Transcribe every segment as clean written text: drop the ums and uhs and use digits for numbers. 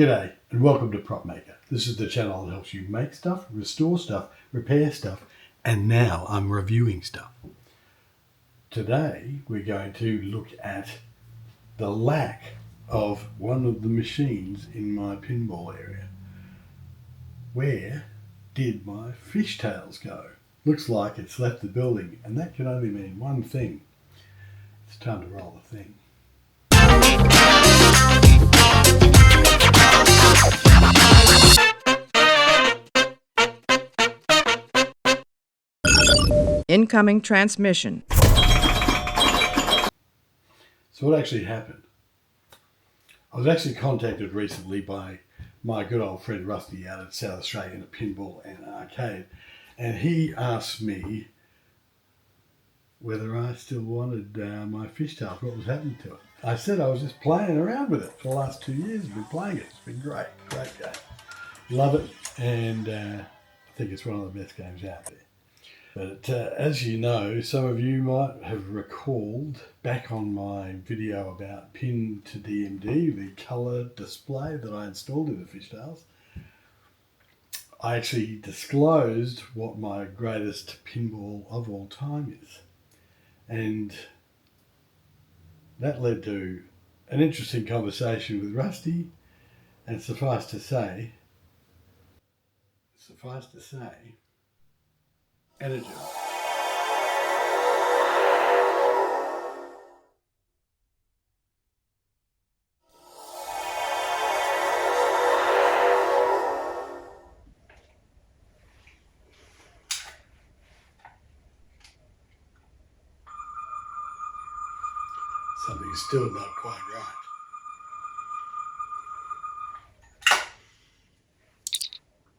G'day and welcome to Propmaker. This is the channel that helps you make stuff, restore stuff, repair stuff, and now I'm reviewing stuff. Today we're going to look at the lack of one of the machines in my pinball area. Where did my fishtails go? Looks like it's left the building, and that can only mean one thing. It's time to roll the thing. Incoming transmission. So what actually happened? I was actually contacted recently by my good old friend Rusty out at South Australia in a pinball and arcade, and he asked me whether I still wanted my fishtails, what was happening to it. I said I was just playing around with it for the last 2 years. I've been playing it. It's been great game. Love it, and I think it's one of the best games out there. But as you know, some of you might have recalled back on my video about pin to DMD, the colour display that I installed in the fishtails, I actually disclosed what my greatest pinball of all time is. And that led to an interesting conversation with Rusty, and suffice to say, energy. Something's still not quite right.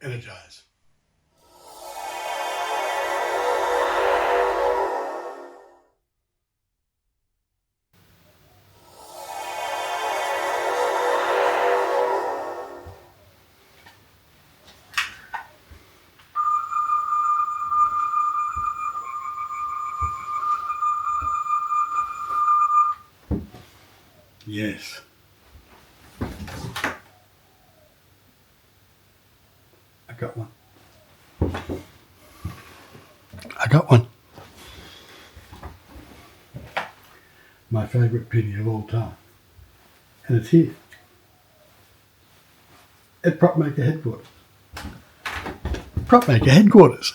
Energize. Yes. I got one. My favourite penny of all time. And it's here. At Propmaker headquarters. Propmaker headquarters.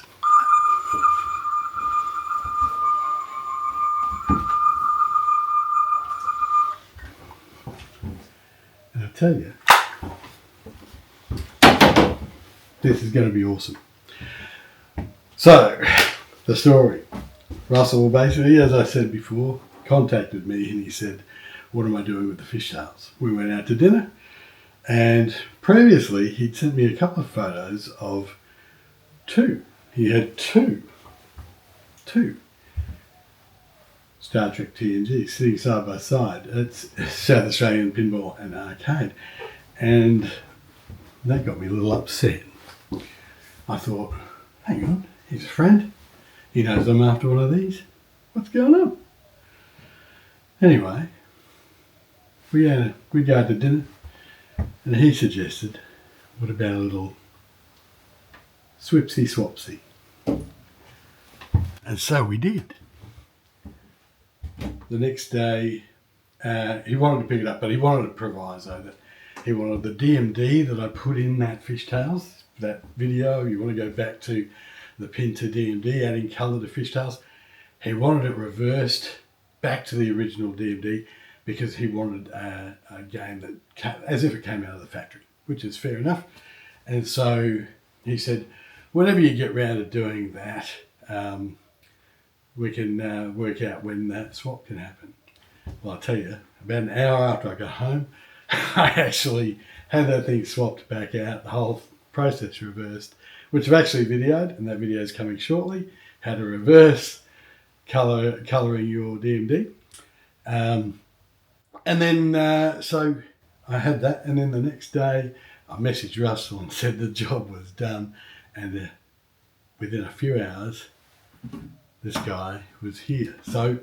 And I tell you, this is going to be awesome. So, the story. Russell basically, as I said before, contacted me and he said, what am I doing with the fishtails? We went out to dinner, and previously he'd sent me a couple of photos of two. He had two Star Trek TNG sitting side by side at South Australian Pinball and Arcade, and that got me a little upset. I thought, hang on, he's a friend. He knows I'm after one of these. What's going on? Anyway, we go to dinner, and he suggested, what about a little swipsy swapsy? And so we did. The next day, he wanted to pick it up, but he wanted a proviso that he wanted the DMD that I put in that fishtails, that video. You want to go back to the pin to DMD, adding colour to fishtails. He wanted it reversed back to the original DMD because he wanted a game that as if it came out of the factory, which is fair enough. And so he said, whenever you get round to doing that, we can work out when that swap can happen. Well, I'll tell you, about an hour after I got home, I actually had that thing swapped back out, the whole process reversed, which I've actually videoed, and that video is coming shortly, how to reverse colouring your DMD. And then, so I had that, and then the next day I messaged Russell and said the job was done, and within a few hours, this guy was here. So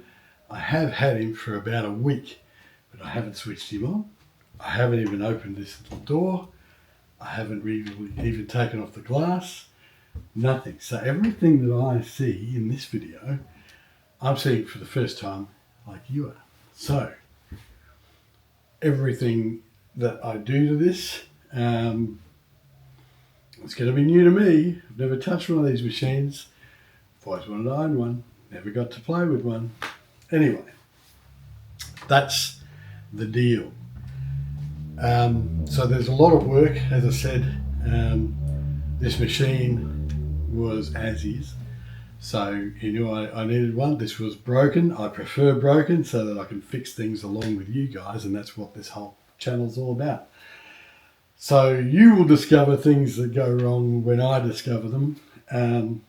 I have had him for about a week, but I haven't switched him on. I haven't even opened this little door. I haven't really even taken off the glass. Nothing. So everything that I see in this video, I'm seeing for the first time like you are. So everything that I do to this, it's going to be new to me. I've never touched one of these machines. I've always wanted to own one. Never got to play with one. Anyway, that's the deal. So there's a lot of work, as I said. This machine was as is. So he knew I needed one. This was broken. I prefer broken so that I can fix things along with you guys, and that's what this whole channel's all about. So you will discover things that go wrong when I discover them. And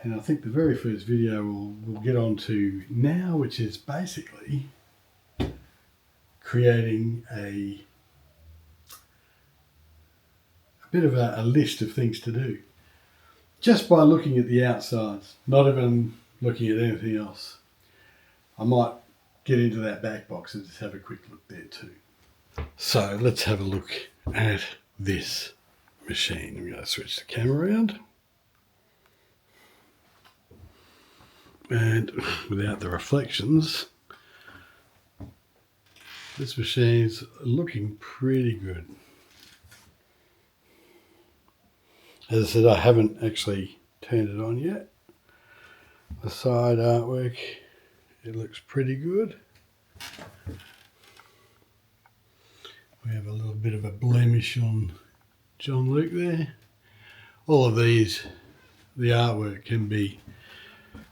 I think the very first video we'll get on to now, which is basically creating a bit of a list of things to do. Just by looking at the outsides, not even looking at anything else. I might get into that back box and just have a quick look there too. So let's have a look at this machine. I'm going to switch the camera around. And without the reflections, this machine's looking pretty good. As I said, I haven't actually turned it on yet. The side artwork, it looks pretty good. We have a little bit of a blemish on John Luke there. All of these, the artwork can be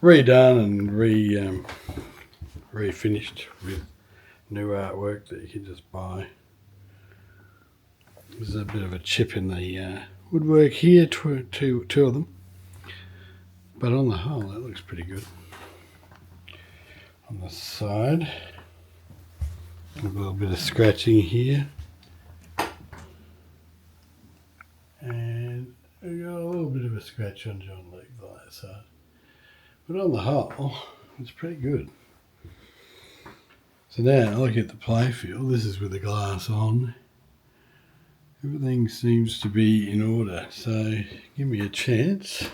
redone and refinished with new artwork that you can just buy. There's a bit of a chip in the woodwork here, two of them. But on the whole, it looks pretty good. On the side, a little bit of scratching here. And we got a little bit of a scratch on John Luke on that side. But on the whole, it's pretty good. So now, look at the playfield. This is with the glass on. Everything seems to be in order. So give me a chance.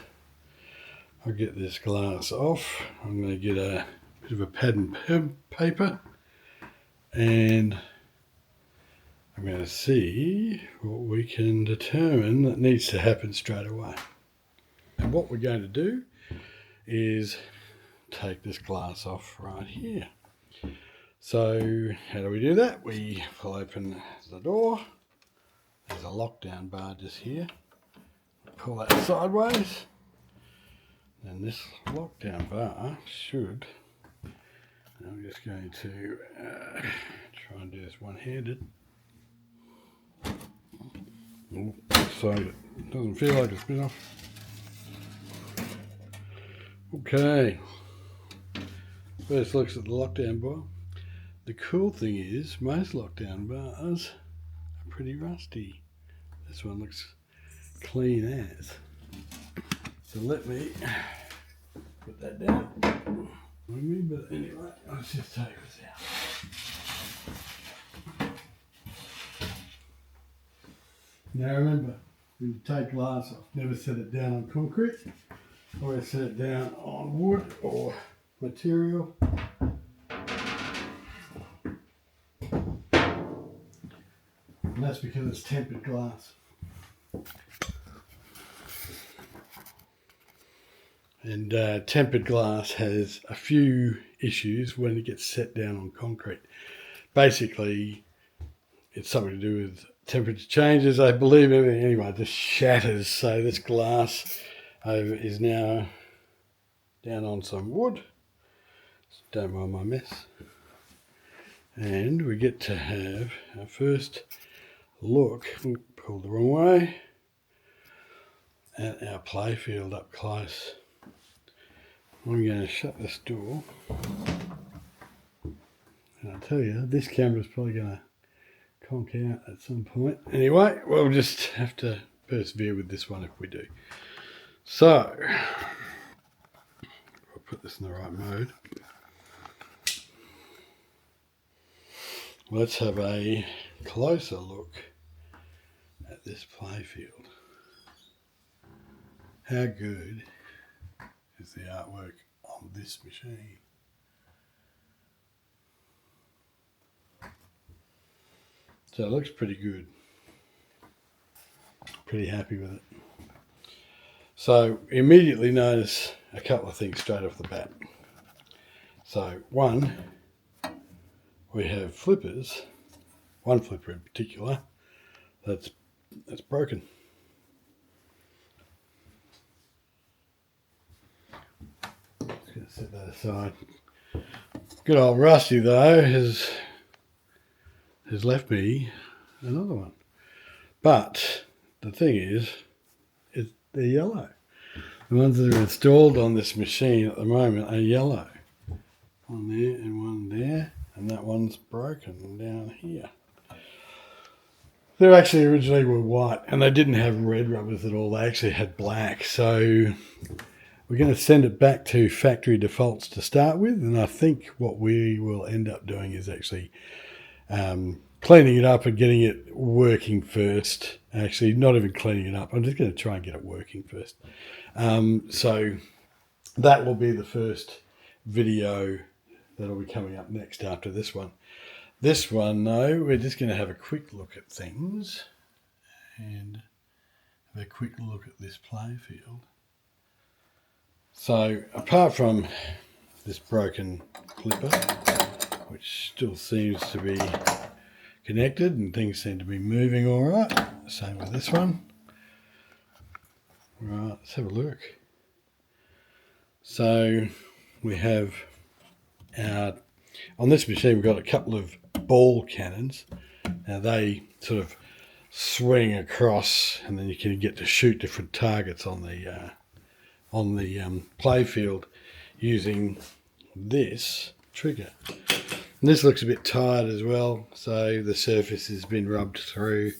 I'll get this glass off. I'm going to get a bit of a pad and paper. And I'm going to see what we can determine that needs to happen straight away. And what we're going to do is take this glass off right here. So how do we do that? We will open the door. There's a lockdown bar just here. Pull that sideways. And this lockdown bar should, I'm just going to try and do this one-handed. Oh, so it doesn't feel like it's been off. Okay, first looks at the lockdown bar. The cool thing is most lockdown bars are pretty rusty. This one looks clean as. So let me put that down. But anyway, let's just take this out. Now remember, when you take glass off, never set it down on concrete. Always set it down on wood or material. And that's because it's tempered glass. And tempered glass has a few issues when it gets set down on concrete. Basically, it's something to do with temperature changes, I believe. Anyway, it just shatters. So this glass is now down on some wood. Don't mind my mess. And we get to have our first look, pulled the wrong way, at our playfield up close. I'm going to shut this door. And I'll tell you, this camera's probably going to conk out at some point. Anyway, we'll just have to persevere with this one if we do. So, I'll put this in the right mode. Let's have a closer look at this playfield. How good is the artwork on this machine? So it looks pretty good. Pretty happy with it. So immediately notice a couple of things straight off the bat. So one, we have flippers, one flipper in particular, that's broken. Just going to set that aside. Good old Rusty though has left me another one. But the thing is they're yellow. The ones that are installed on this machine at the moment are yellow. One there and one there, and that one's broken down here. They actually originally were white, and they didn't have red rubbers at all. They actually had black. So we're going to send it back to factory defaults to start with, and I think what we will end up doing is actually cleaning it up and getting it working first. Actually, not even cleaning it up. I'm just going to try and get it working first. So that will be the first video that'll be coming up next after this one. This one, though, we're just going to have a quick look at things and have a quick look at this playfield. So apart from this broken clipper, which still seems to be connected and things seem to be moving all right, same with this one. Right, let's have a look. So we have on this machine we've got a couple of ball cannons. Now they sort of swing across and then you can get to shoot different targets on the playfield using this trigger. And this looks a bit tired as well, so the surface has been rubbed through.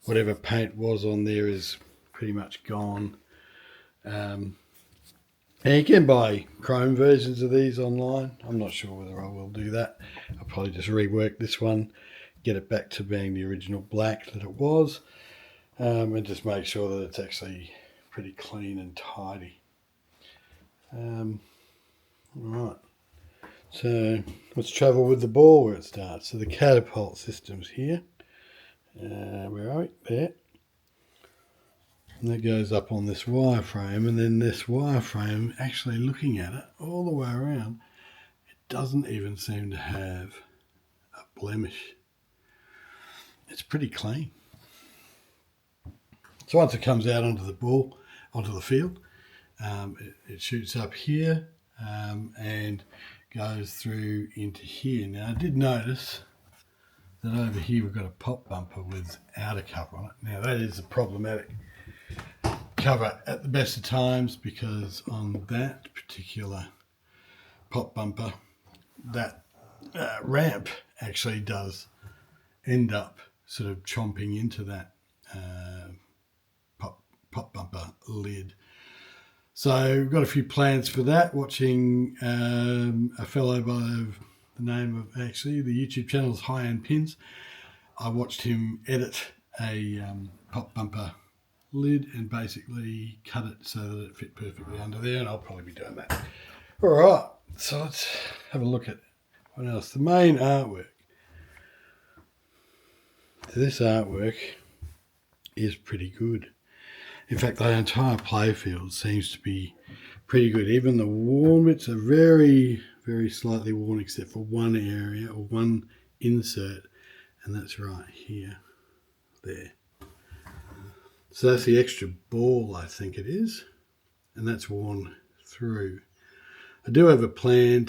Whatever paint was on there is pretty much gone. And you can buy chrome versions of these online. I'm not sure whether I will do that. I'll probably just rework this one, get it back to being the original black that it was, and just make sure that it's actually pretty clean and tidy. Right, so let's travel with the ball where it starts. So the catapult system's here. Where are we? There. And that goes up on this wireframe, and then this wireframe, actually looking at it all the way around, it doesn't even seem to have a blemish. It's pretty clean. So once it comes out onto the field, it shoots up here and goes through into here. Now I did notice that over here we've got a pop bumper without a cover on it. Now that is a problematic cover at the best of times, because on that particular pop bumper, that ramp actually does end up sort of chomping into that pop bumper lid. So we've got a few plans for that. Watching a fellow by the name of, actually the YouTube channel is High End Pins. I watched him edit a pop bumper lid and basically cut it so that it fit perfectly under there, and I'll probably be doing that. All right, so let's have a look at what else. The main artwork. This artwork is pretty good. In fact, the entire playfield seems to be pretty good. Even the worn bits are very, very slightly worn, except for one area or one insert, and that's right here, there. So that's the extra ball, I think it is, and that's worn through. I do have a plan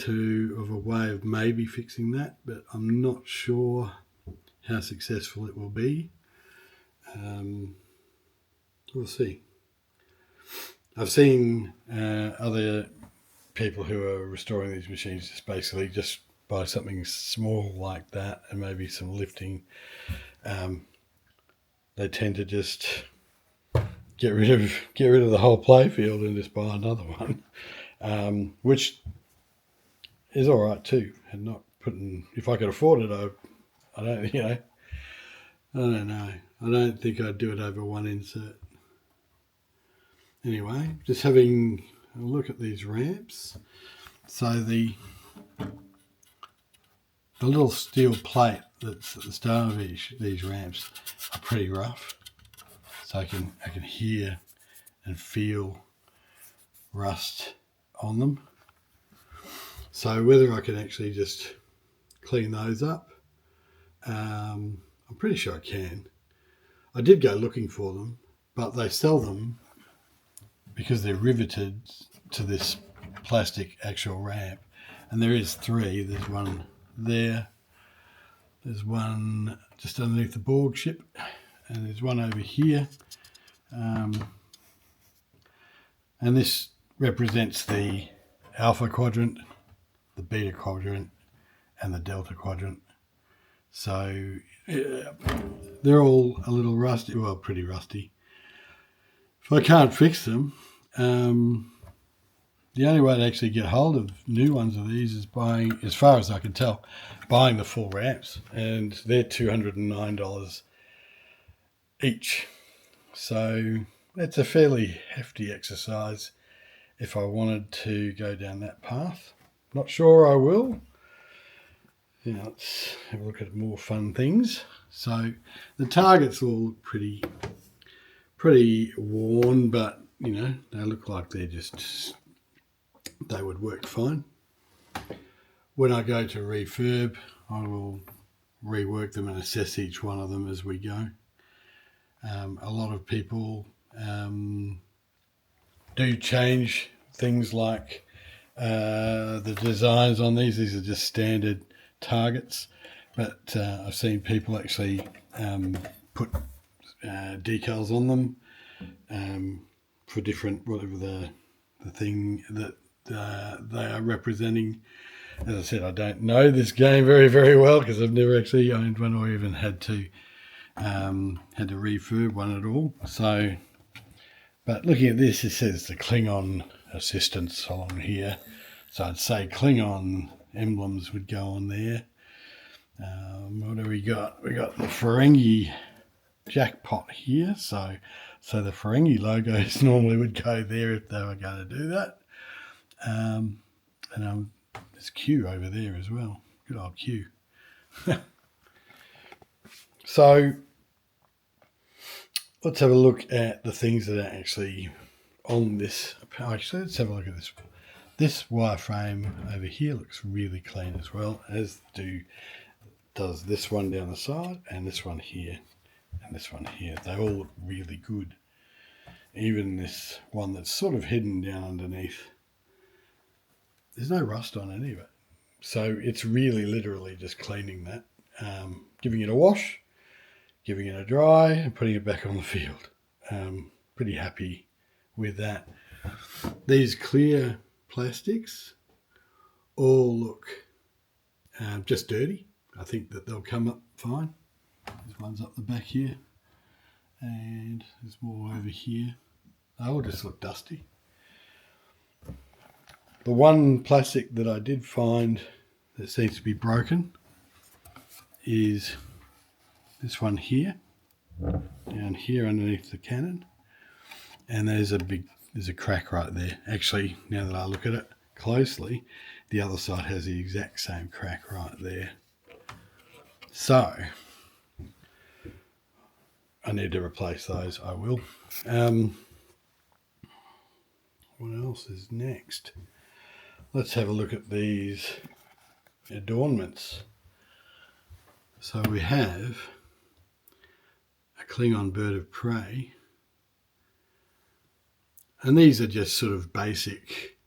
of a way of maybe fixing that, but I'm not sure how successful it will be. We'll see. I've seen other people who are restoring these machines just basically just buy something small like that and maybe some lifting. They tend to just get rid of the whole playfield and just buy another one, which is all right too. And not putting, if I could afford it, I don't know. I don't think I'd do it over one insert. Anyway, just having a look at these ramps. So the little steel plate that's at the start of these ramps are pretty rough. So I can hear and feel rust on them. So whether I can actually just clean those up, I'm pretty sure I can. I did go looking for them, but they sell them because they're riveted to this plastic actual ramp. And there is three. There's one there. There's one just underneath the board ship. And there's one over here. And this represents the alpha quadrant, the beta quadrant, and the delta quadrant. So they're all a little rusty, well, pretty rusty. If I can't fix them, the only way to actually get hold of new ones of these is buying, as far as I can tell, buying the full ramps, and they're $209 each. So that's a fairly hefty exercise if I wanted to go down that path. Not sure I will. Now let's have a look at more fun things. So the targets all look pretty worn, but you know, they look like they would work fine. When I go to refurb, I will rework them and assess each one of them as we go. A lot of people do change things like the designs on these. These are just standard targets, but I've seen people actually put decals on them for different, whatever the thing that they are representing. As I said, I don't know this game very well because I've never actually owned one or even had to refurb one at all. So, but looking at this, it says the Klingon assistance along here. So I'd say Klingon emblems would go on there. What do we got? We got the Ferengi jackpot here. So the Ferengi logos normally would go there if they were going to do that. And there's Q over there as well. Good old Q. So let's have a look at the things that are actually on this. Actually, let's have a look at this. This wireframe over here looks really clean as well, as does this one down the side and this one here and this one here. They all look really good. Even this one that's sort of hidden down underneath. There's no rust on any of it. So it's really literally just cleaning that, giving it a wash, giving it a dry, and putting it back on the field. Pretty happy with that. These clear plastics all look just dirty. I think that they'll come up fine. There's one's up the back here, and there's more over here. They all just look dusty. The one plastic that I did find that seems to be broken is this one here, down here underneath the cannon, and there's a crack right there. Actually, now that I look at it closely, the other side has the exact same crack right there. So I need to replace those. I will. What else is next? Let's have a look at these adornments. So we have a Klingon bird of prey, and these are just sort of basic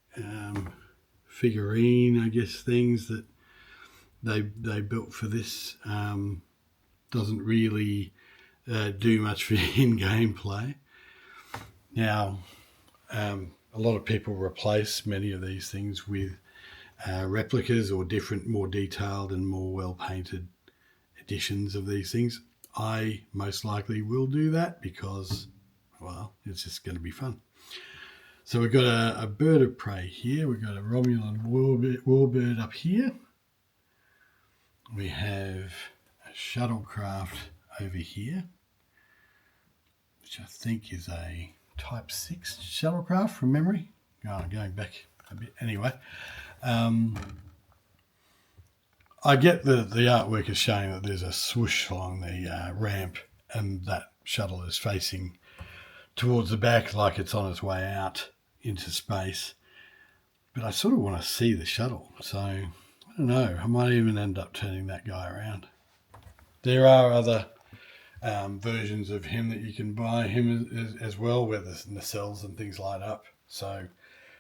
figurine, I guess, things that they built for this. Doesn't really do much for in-game play. Now, a lot of people replace many of these things with replicas or different, more detailed and more well-painted editions of these things. I most likely will do that because, well, it's just going to be fun. So we've got a bird of prey here. We've got a Romulan warbird up here. We have a shuttlecraft over here. which I think is a Type 6 shuttlecraft from memory. Oh, going back a bit anyway. I get the artwork is showing that there's a swoosh along the ramp and that shuttle is facing towards the back like it's on its way out into space. But I sort of want to see the shuttle, so I don't know. I might even end up turning that guy around. There are other versions of him that you can buy him as well, where the nacelles and things light up. So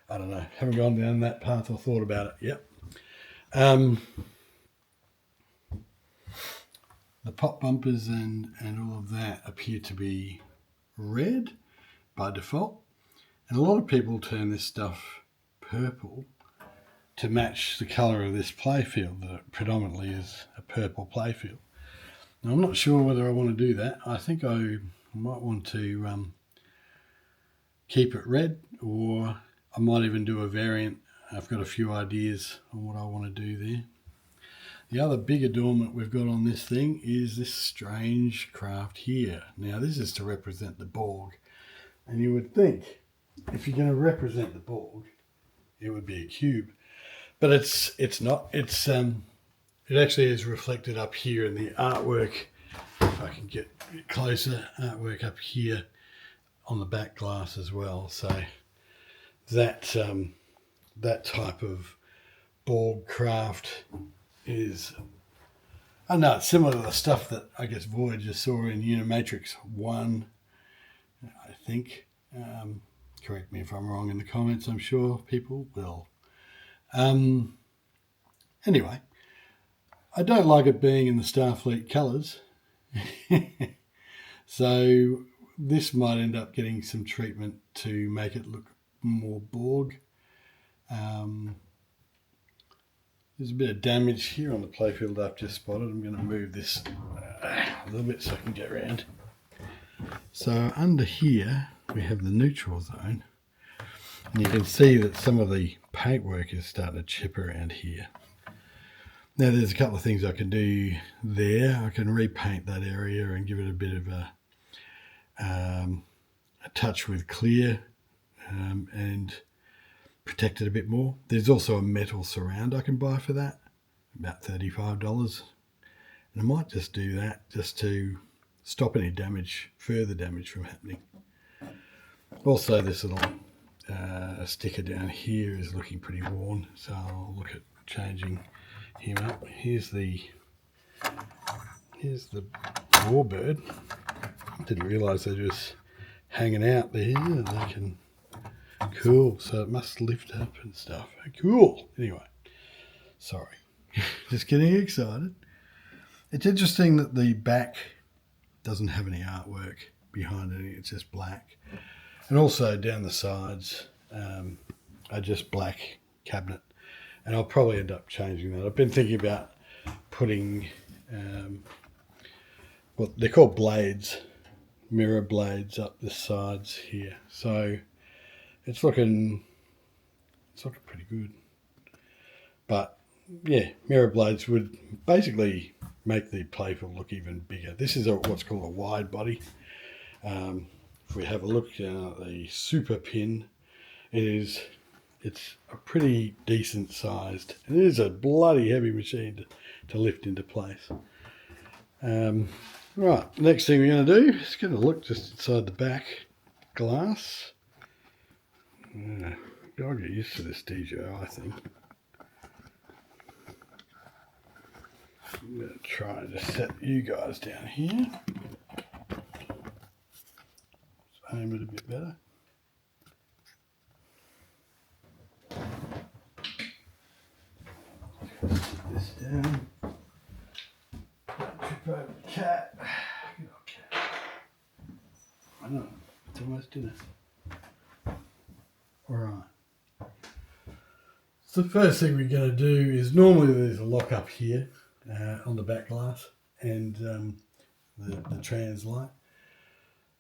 I don't know. Haven't gone down that path or thought about it yet. The pop bumpers and all of that appear to be red by default. And a lot of people turn this stuff purple to match the colour of this playfield that predominantly is a purple playfield. Now, I'm not sure whether I want to do that. I think I might want to keep it red, or I might even do a variant. I've got a few ideas on what I want to do there. The other big adornment we've got on this thing is this strange craft here. Now, this is to represent the Borg. And you would think, if you're going to represent the Borg, it would be a cube. But it's not. It actually is reflected up here in the artwork. If I can get closer, artwork up here on the back glass as well. So that type of Borg craft is, I know it's similar to the stuff that I guess Voyager saw in Unimatrix 1, I think. Correct me if I'm wrong in the comments, I'm sure people will. Anyway, I don't like it being in the Starfleet colours. So this might end up getting some treatment to make it look more Borg. There's a bit of damage here on the playfield I've just spotted. I'm going to move this a little bit so I can get around. So under here we have the neutral zone. And you can see that some of the paintwork is starting to chip around here. Now there's a couple of things I can do there. I can repaint that area and give it a bit of a touch with clear and protect it a bit more. There's also a metal surround I can buy for that, about $35. And I might just do that just to stop any damage, further damage from happening. Also this little sticker down here is looking pretty worn, so I'll look at changing him up. Here's the warbird. Didn't realise they were just hanging out there. They can, cool. So it must lift up and stuff. Cool. Anyway, sorry, just getting excited. It's interesting that the back doesn't have any artwork behind it. It's just black, and also down the sides are just black cabinet. And I'll probably end up changing that. I've been thinking about putting what they're called blades, mirror blades up the sides here. So it's looking pretty good. But yeah, mirror blades would basically make the playfield look even bigger. This is what's called a wide body. If we have a look at the super pin, it's a pretty decent sized. It is a bloody heavy machine to lift into place. Right, next thing we're going to do is get a look just inside the back glass. I'll get used to this DJI thing. I'm going to try and just set you guys down here. Let's aim it a bit better. Sit this down. Don't trip over the cat. Good old cat. I know, it's almost dinner. Alright. So the first thing we're going to do is, normally there's a lock up here on the back glass and the trans light.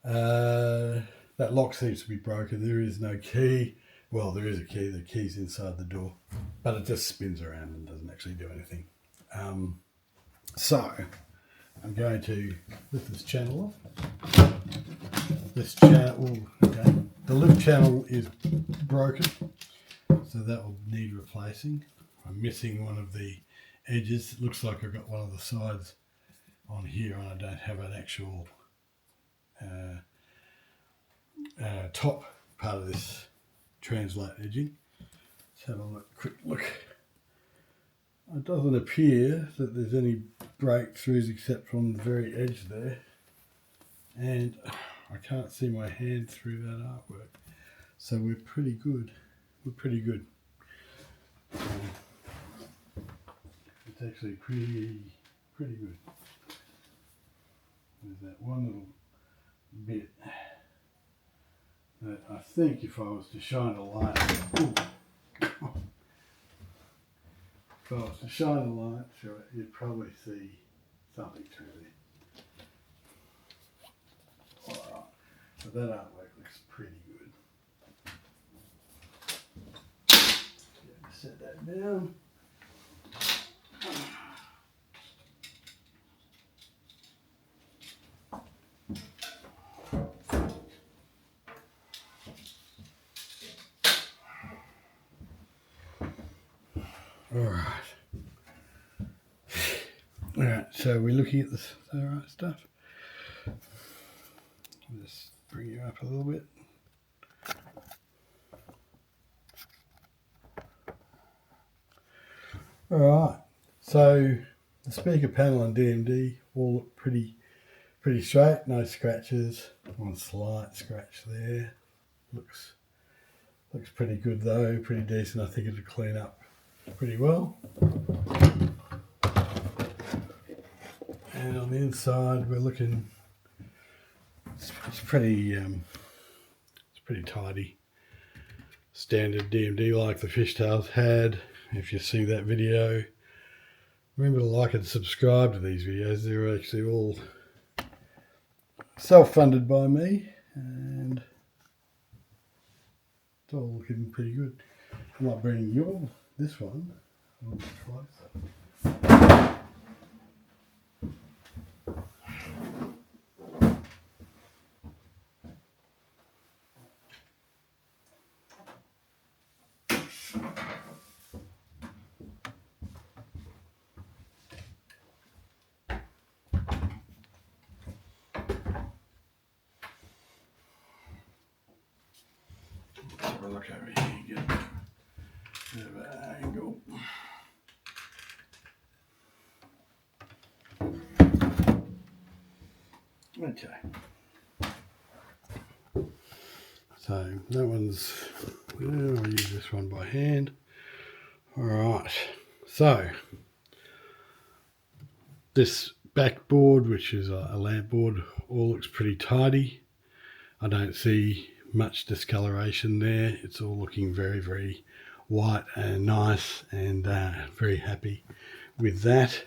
That lock seems to be broken. There is no key. Well, there is a key. The key's inside the door, but it just spins around and doesn't actually do anything. So I'm going to lift this channel off. this channel, okay, the lip channel is broken, so that will need replacing. I'm missing one of the edges. It looks like I've got one of the sides on here and I don't have an actual top part of this translate edging. Let's have a quick look. It doesn't appear that there's any breakthroughs except from the very edge there, and I can't see my hand through that artwork, so we're pretty good. We're pretty good. It's actually pretty good. There's that one little bit that I think if I was to shine a light, if I was to shine a light through it, you'd probably see something through there. Alright, so that artwork looks pretty good. Yeah, set that down. Alright, so we're looking at the right stuff. I'll just bring you up a little bit. Alright, so the speaker panel and DMD all look pretty straight, no scratches. One slight scratch there. Looks pretty good though, pretty decent. I think it'll clean up pretty well. And on the inside, we're looking. It's pretty tidy. Standard DMD like the fishtails had. If you see that video, remember to like and subscribe to these videos. They're actually all self-funded by me, and it's all looking pretty good. I might bring this one a little bit closer. Have a look over here and get a bit of an angle. Okay. So that one's, I'll use this one by hand. Alright, so this backboard, which is a lamp board, all looks pretty tidy. I don't see much discoloration there. It's all looking very white and nice, and very happy with that.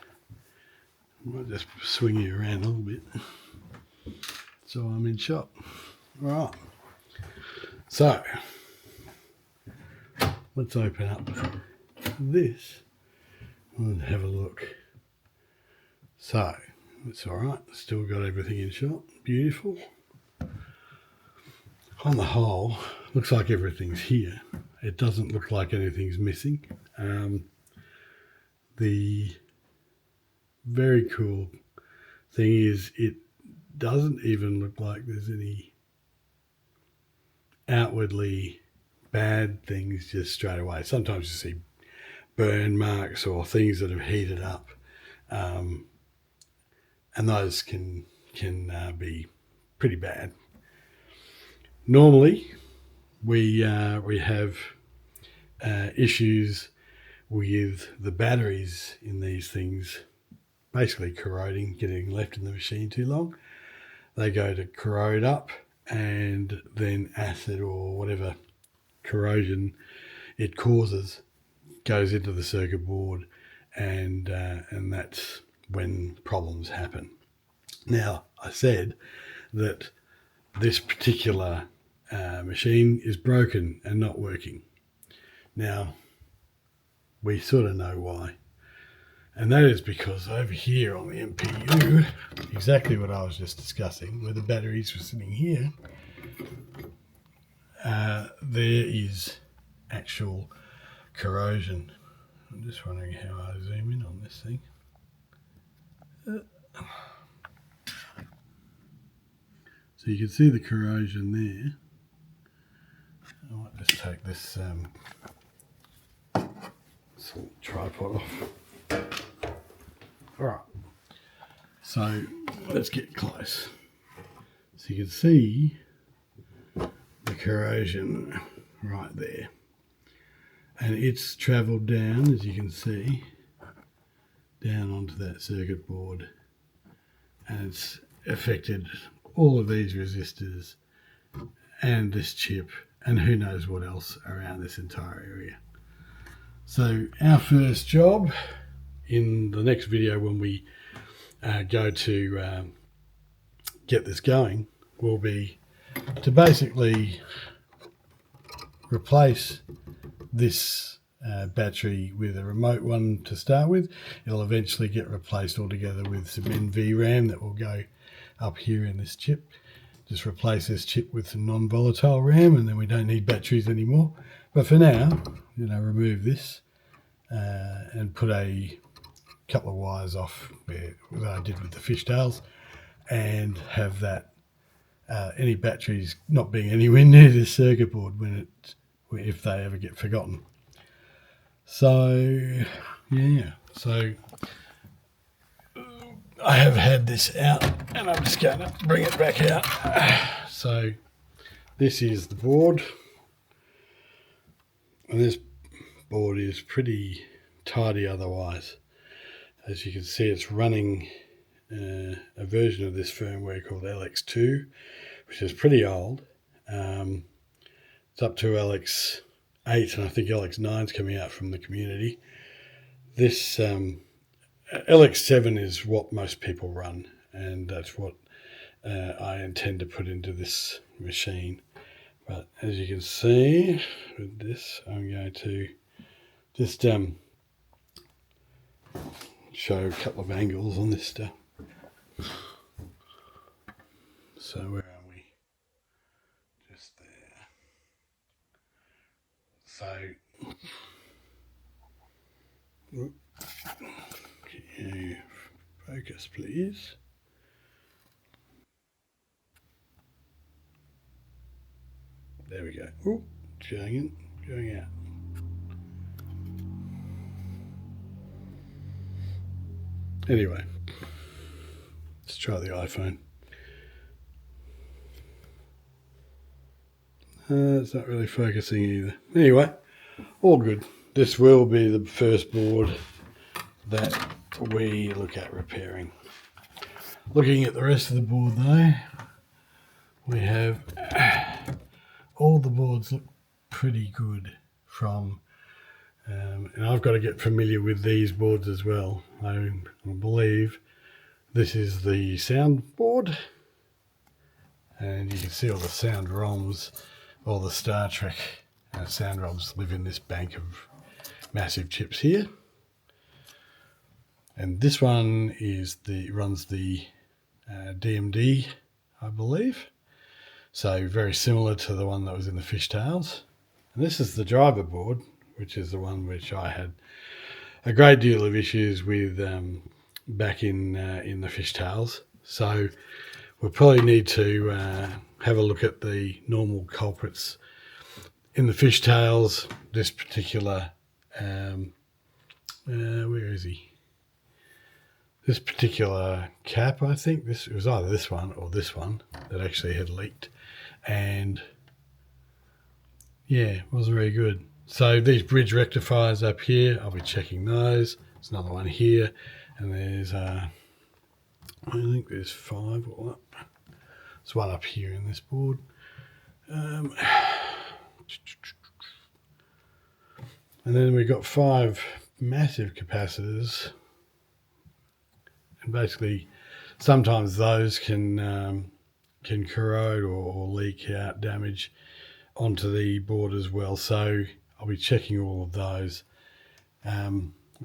I might just swing you around a little bit so I'm in shot. All right, so let's open up this and have a look. So it's all right, still got everything in shot. Beautiful. On the whole, looks like everything's here. It doesn't look like anything's missing. The very cool thing is it doesn't even look like there's any outwardly bad things just straight away. Sometimes you see burn marks or things that have heated up, and those can be pretty bad. Normally, we have issues with the batteries in these things basically corroding, getting left in the machine too long. They go to corrode up, and then acid or whatever corrosion it causes goes into the circuit board, and that's when problems happen. Now, I said that this particular machine is broken and not working. Now, we sort of know why. And that is because over here on the MPU, exactly what I was just discussing, where the batteries were sitting here, there is actual corrosion. I'm just wondering how I zoom in on this thing. So you can see the corrosion there. I might just take this tripod off. Alright, so let's get close. So you can see the corrosion right there. And it's travelled down, as you can see, down onto that circuit board. And it's affected all of these resistors and this chip and who knows what else around this entire area. So our first job in the next video, when we go to get this going, will be to basically replace this battery with a remote one to start with. It'll eventually get replaced altogether with some NVRAM that will go up here in this chip. Just replace this chip with some non-volatile RAM, and then we don't need batteries anymore. But for now, remove this and put a couple of wires off where I did with the fishtails, and have that any batteries not being anywhere near this circuit board if they ever get forgotten. So yeah, so I have had this out and I'm just going to bring it back out. So this is the board, and this board is pretty tidy otherwise. As you can see, it's running a version of this firmware called LX2, which is pretty old. It's up to LX8, and I think LX9 is coming out from the community. This LX7 is what most people run, and that's what I intend to put into this machine. But as you can see with this, I'm going to just show a couple of angles on this stuff. So where are we? Just there. So can you focus, please? There we go. Oh, going in, going out. Anyway, let's try the iPhone. It's not really focusing either. Anyway, all good. This will be the first board that we look at repairing. Looking at the rest of the board though, we have all the boards look pretty good from, and I've got to get familiar with these boards as well. I believe this is the sound board, and you can see all the sound ROMs, all the Star Trek sound ROMs live in this bank of massive chips here. And this one runs the DMD, I believe. So very similar to the one that was in the fishtails. And this is the driver board, which is the one which I had a great deal of issues with back in the fishtails. So we'll probably need to have a look at the normal culprits in the fishtails. This particular, where is he? This particular cap, I think it was either this one or this one that actually had leaked, and yeah, it wasn't very good. So these bridge rectifiers up here, I'll be checking those. There's another one here, and there's I think there's 5 or what. There's one up here in this board. And then we've got 5 massive capacitors. And basically, sometimes those can corrode or leak out damage onto the board as well. So I'll be checking all of those.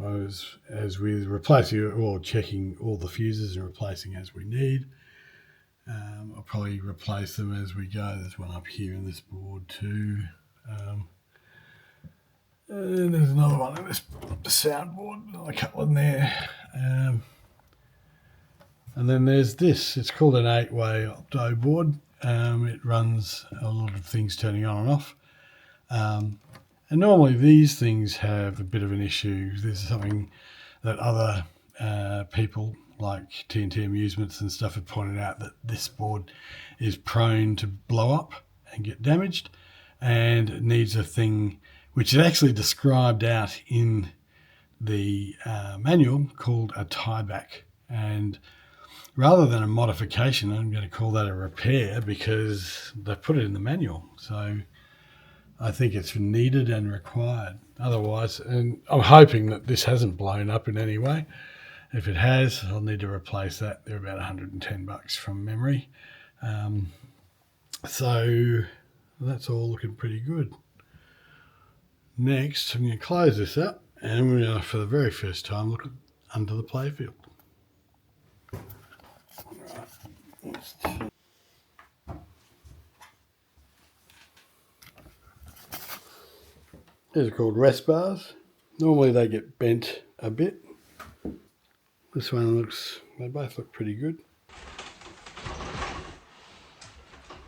as with replacing or checking all the fuses and replacing as we need. I'll probably replace them as we go. There's one up here in this board too. And there's another one in this soundboard, another couple in there. And then there's this. It's called an 8-way opto board. It runs a lot of things turning on and off. And normally these things have a bit of an issue. This is something that other people like TNT Amusements and stuff have pointed out, that this board is prone to blow up and get damaged, and it needs a thing which is actually described out in the manual called a tieback. And rather than a modification, I'm going to call that a repair, because they put it in the manual. So I think it's needed and required. Otherwise, and I'm hoping that this hasn't blown up in any way. If it has, I'll need to replace that. They're about $110 from memory. So that's all looking pretty good. Next, I'm going to close this up, and we're going to, for the very first time, look under the playfield. These are called rest bars. Normally they get bent a bit. This one they both look pretty good.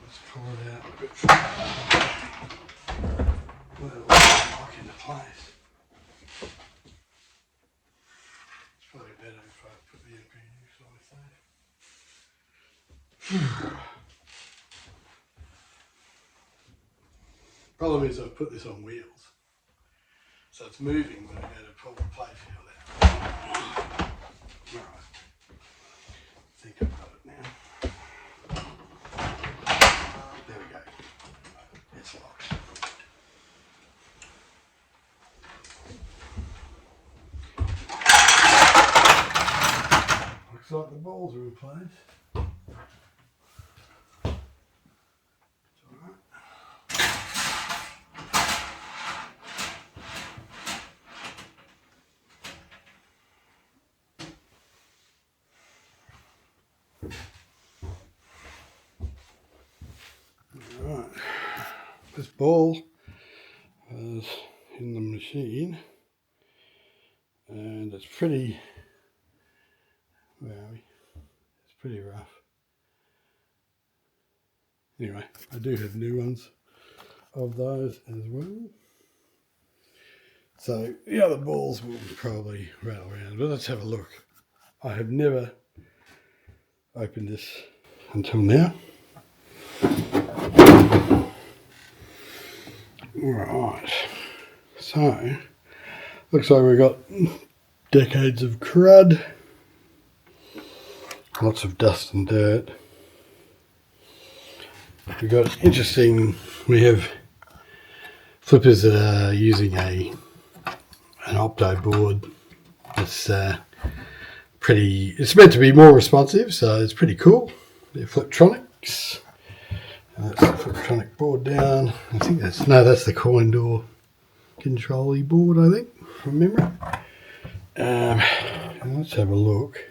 Let's pull it out a bit further. Well, it'll lock into place. It's probably better if I put the MPU side of. Problem is I've put this on wheels. So it's moving when I go to pull the playfield out. Right. I think I've got it now. There we go. It's locked. Looks like the balls are in place. Right, this ball is in the machine, and it's pretty, where are we? It's pretty rough. Anyway, I do have new ones of those as well. So the other balls will probably rattle around, but let's have a look. I have never opened this until now. Right, so looks like we've got decades of crud, lots of dust and dirt. We've got we have flippers that are using an opto board. It's meant to be more responsive, so it's pretty cool. They're Fliptronics. That's the Fliptronic board down. I think that's the coin door control-y board, I think, from memory. And let's have a look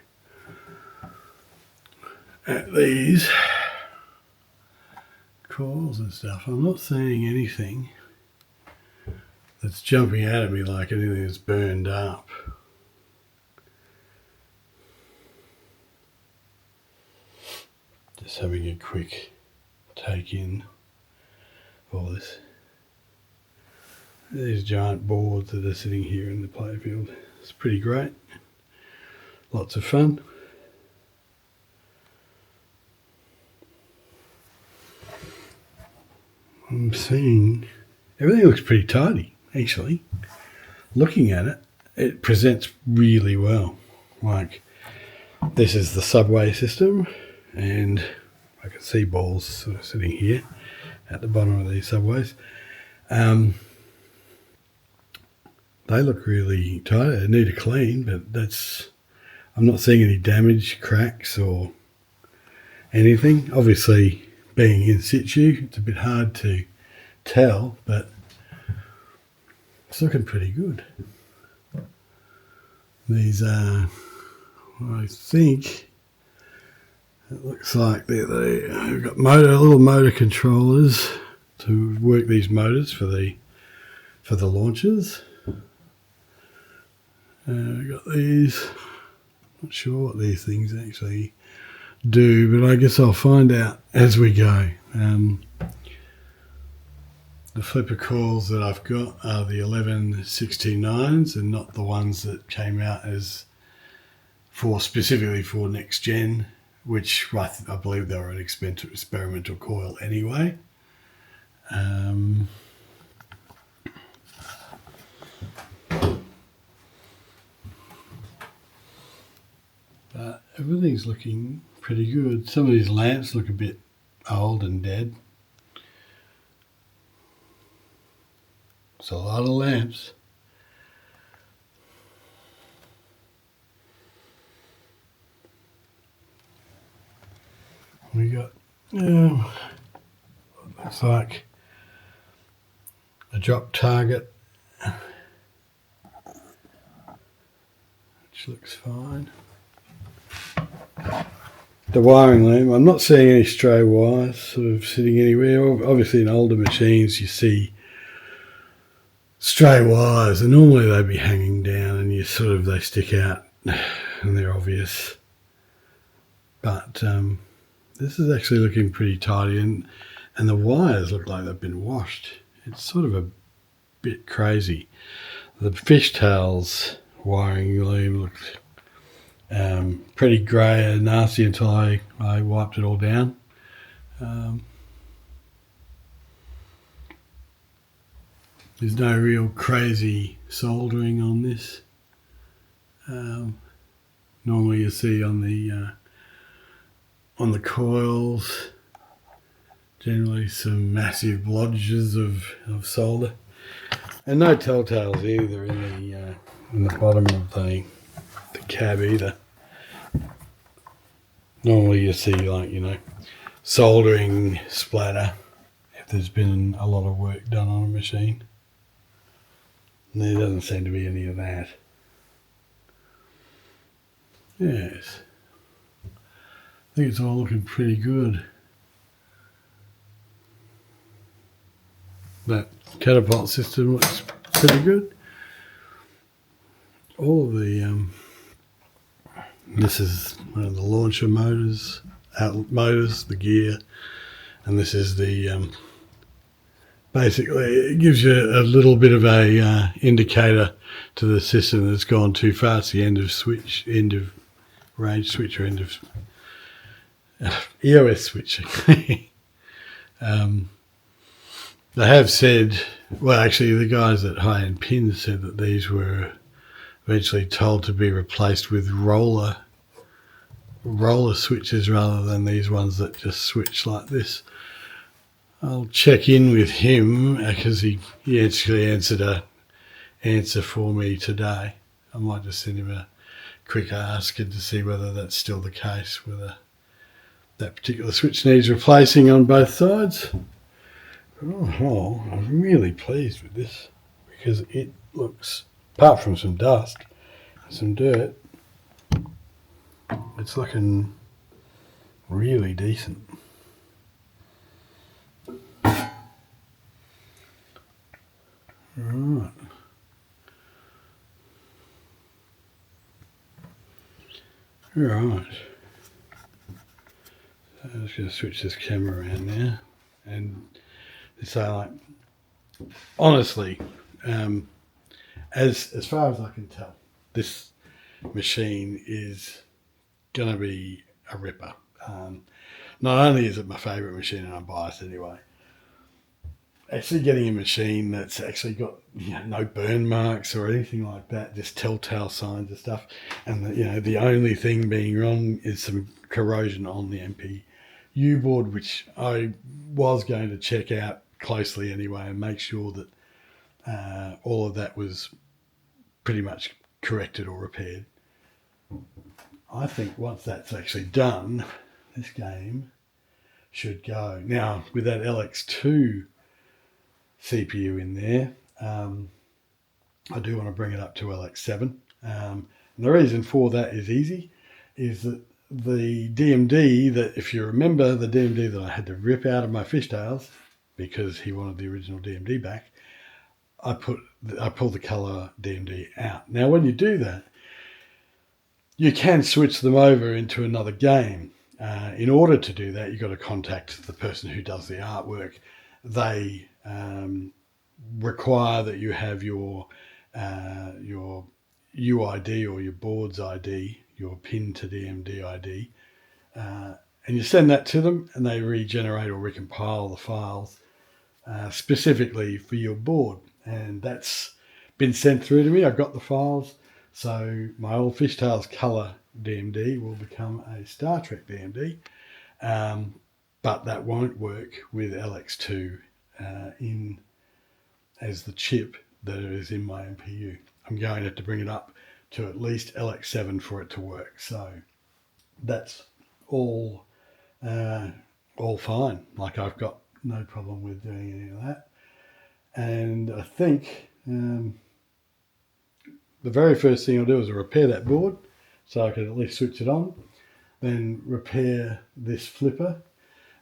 at these coils and stuff. I'm not seeing anything that's jumping out at me like anything that's burned up. Just having a quick take in all this. These giant boards that are sitting here in the playfield. It's pretty great. Lots of fun. I'm seeing everything looks pretty tidy, actually. Looking at it, it presents really well. Like, this is the subway system, and I can see balls sort of sitting here at the bottom of these subways. They look really tight. They need a clean, but I'm not seeing any damage, cracks or anything. Obviously, being in situ, it's a bit hard to tell, but it's looking pretty good. These are, I think, it looks like they've got little motor controllers to work these motors for the launchers. We've got these. Not sure what these things actually do, but I guess I'll find out as we go. The flipper coils that I've got are the 1169s and not the ones that came out as specifically for next gen, which I believe they were an experimental coil anyway. But everything's looking pretty good. Some of these lamps look a bit old and dead. It's a lot of lamps. We got, looks like a drop target, which looks fine. The wiring loom, I'm not seeing any stray wires sort of sitting anywhere. Obviously in older machines you see stray wires and normally they'd be hanging down and they stick out and they're obvious. But this is actually looking pretty tidy and the wires look like they've been washed. It's sort of a bit crazy. The fishtails wiring loom looked pretty grey and nasty until I wiped it all down. There's no real crazy soldering on this. Normally you see on the coils generally some massive blotches of solder, and no telltales either in the bottom of the cab either. Normally you see soldering splatter if there's been a lot of work done on a machine. And there doesn't seem to be any of that. Yes. I think it's all looking pretty good. That catapult system looks pretty good. All of the this is one of the launcher motors, the gear, and this is the basically it gives you a little bit of a indicator to the system that's gone too far. It's the end of range switch or end of EOS switch. They have said, well, actually the guys at High End Pins said that these were eventually told to be replaced with roller switches rather than these ones that just switch like this. I'll check in with him because he actually answered a answer for me today. I might just send him a quick ask and to see whether that's still the case, whether that particular switch needs replacing on both sides. Oh, I'm really pleased with this because it looks, apart from some dust, some dirt, it's looking really decent. Right. Right. So I'm just going to switch this camera around now and so honestly, as far as I can tell, this machine is going to be a ripper. Not only is it my favourite machine, and I'm biased anyway, actually getting a machine that's actually got no burn marks or anything like that, just telltale signs and stuff, and the only thing being wrong is some corrosion on the MPU board, which I was going to check out closely anyway and make sure that all of that was pretty much corrected or repaired. I think once that's actually done, this game should go. Now, with that LX2 CPU in there, I do want to bring it up to LX7. And the reason for that is easy, is that the DMD, that if you remember the DMD that I had to rip out of my fishtails because he wanted the original DMD back, I pulled the colour DMD out. Now when you do that, you can switch them over into another game. In order to do that, you've got to contact the person who does the artwork. They require that you have your UID or your board's ID, your pin to DMD ID, and you send that to them, and they regenerate or recompile the files specifically for your board. And that's been sent through to me. I've got the files, so my old Fishtails colour DMD will become a Star Trek DMD, but that won't work with LX2 in as the chip that is in my MPU. I'm going to have to bring it up to at least LX7 for it to work. So that's all fine. Like, I've got no problem with doing any of that. And I think the very first thing I'll do is repair that board so I can at least switch it on. Then repair this flipper.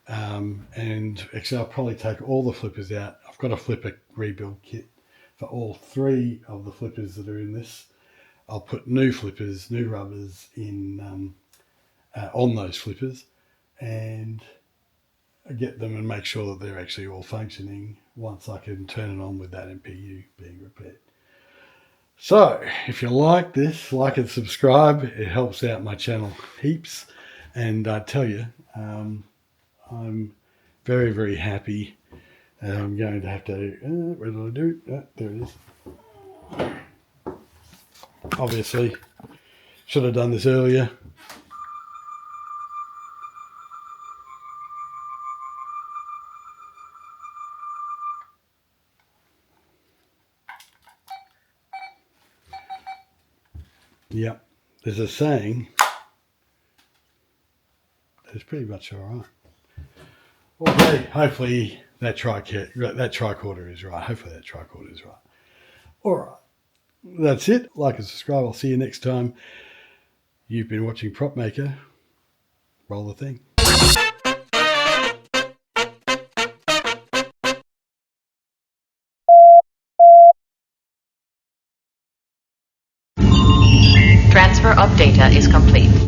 And actually I'll probably take all the flippers out. I've got a flipper rebuild kit for all 3 of the flippers that are in this. I'll put new flippers, new rubbers in on those flippers, and get them and make sure that they're actually all functioning once I can turn it on with that MPU being repaired. So if you like this, like and subscribe. It helps out my channel heaps, and I tell you, I'm very, very happy. I'm going to have to, where did I do it? There it is. Obviously, should have done this earlier. Yep, there's a saying that is pretty much all right. Okay, hopefully that tricorder is right. Hopefully that tricorder is right. All right, that's it. Like and subscribe. I'll see you next time. You've been watching Propmaker. Roll the thing. Transfer of data is complete.